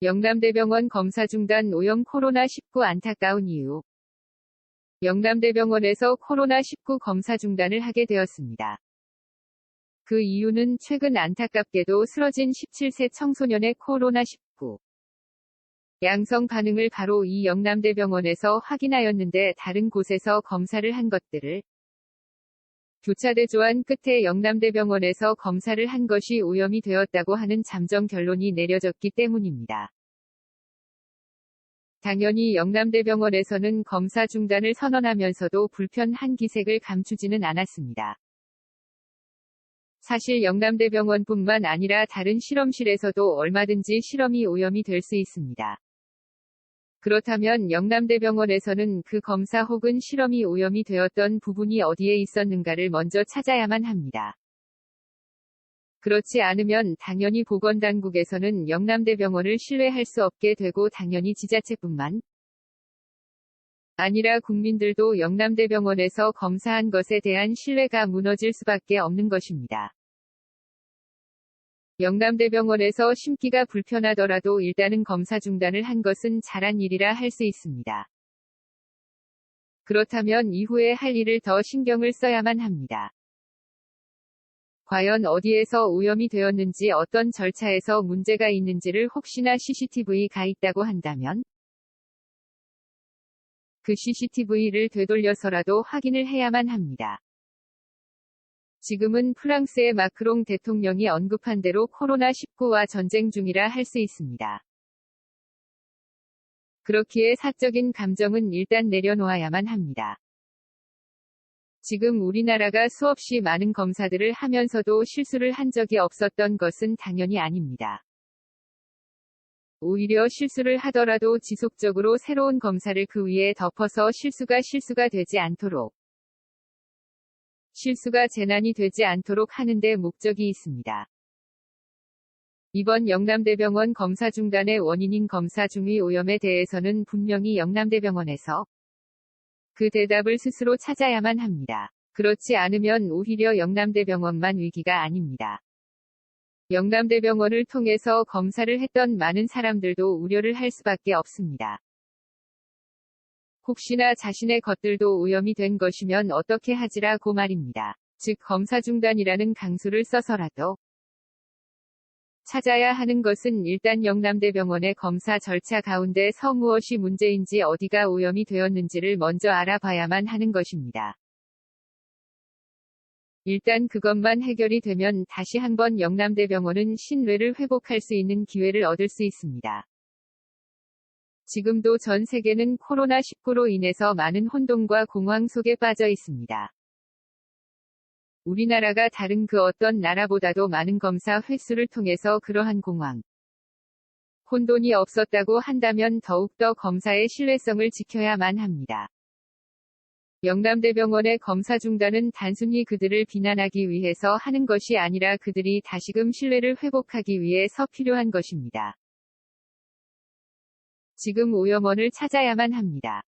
영남대병원 검사 중단 오염 코로나19 안타까운 이유. 영남대병원에서 코로나19 검사 중단을 하게 되었습니다. 그 이유는 최근 안타깝게도 쓰러진 17세 청소년의 코로나19 양성 반응을 바로 이 영남대병원에서 확인하였는데 다른 곳에서 검사를 한 것들을 교차대 조안 끝에 영남대병원에서 검사를 한 것이 오염이 되었다고 하는 잠정 결론이 내려졌기 때문입니다. 당연히 영남대병원에서는 검사 중단을 선언하면서도 불편한 기색을 감추지는 않았습니다. 사실 영남대병원뿐만 아니라 다른 실험실에서도 얼마든지 실험이 오염이 될 수 있습니다. 그렇다면 영남대병원에서는 그 검사 혹은 실험이 오염이 되었던 부분이 어디에 있었는가를 먼저 찾아야만 합니다. 그렇지 않으면 당연히 보건당국에서는 영남대병원을 신뢰할 수 없게 되고 당연히 지자체뿐만 아니라 국민들도 영남대병원에서 검사한 것에 대한 신뢰가 무너질 수밖에 없는 것입니다. 영남대병원에서 심기가 불편하더라도 일단은 검사 중단을 한 것은 잘한 일이라 할 수 있습니다. 그렇다면 이후에 할 일을 더 신경을 써야만 합니다. 과연 어디에서 오염이 되었는지 어떤 절차에서 문제가 있는지를 혹시나 CCTV가 있다고 한다면 그 CCTV를 되돌려서라도 확인을 해야만 합니다. 지금은 프랑스의 마크롱 대통령이 언급한 대로 코로나19와 전쟁 중이라 할 수 있습니다. 그렇기에 사적인 감정은 일단 내려놓아야만 합니다. 지금 우리나라가 수없이 많은 검사들을 하면서도 실수를 한 적이 없었던 것은 당연히 아닙니다. 오히려 실수를 하더라도 지속적으로 새로운 검사를 그 위에 덮어서 실수가 되지 않도록 실수가 재난이 되지 않도록 하는 데 목적이 있습니다. 이번 영남대병원 검사 중단의 원인인 검사 중위 오염에 대해서는 분명히 영남대병원에서 그 대답을 스스로 찾아야만 합니다. 그렇지 않으면 오히려 영남대병원만 위기가 아닙니다. 영남대병원을 통해서 검사를 했던 많은 사람들도 우려를 할 수밖에 없습니다. 혹시나 자신의 것들도 오염이 된 것이면 어떻게 하지라고 말입니다. 즉 검사 중단이라는 강수를 써서라도 찾아야 하는 것은 일단 영남대병원의 검사 절차 가운데서 무엇이 문제인지 어디가 오염이 되었는지를 먼저 알아봐야만 하는 것입니다. 일단 그것만 해결이 되면 다시 한번 영남대병원은 신뢰를 회복할 수 있는 기회를 얻을 수 있습니다. 지금도 전 세계는 코로나19로 인해서 많은 혼돈과 공황 속에 빠져 있습니다. 우리나라가 다른 그 어떤 나라보다도 많은 검사 횟수를 통해서 그러한 공황, 혼돈이 없었다고 한다면 더욱더 검사의 신뢰성을 지켜야만 합니다. 영남대병원의 검사 중단은 단순히 그들을 비난하기 위해서 하는 것이 아니라 그들이 다시금 신뢰를 회복하기 위해서 필요한 것입니다. 지금 오염원을 찾아야만 합니다.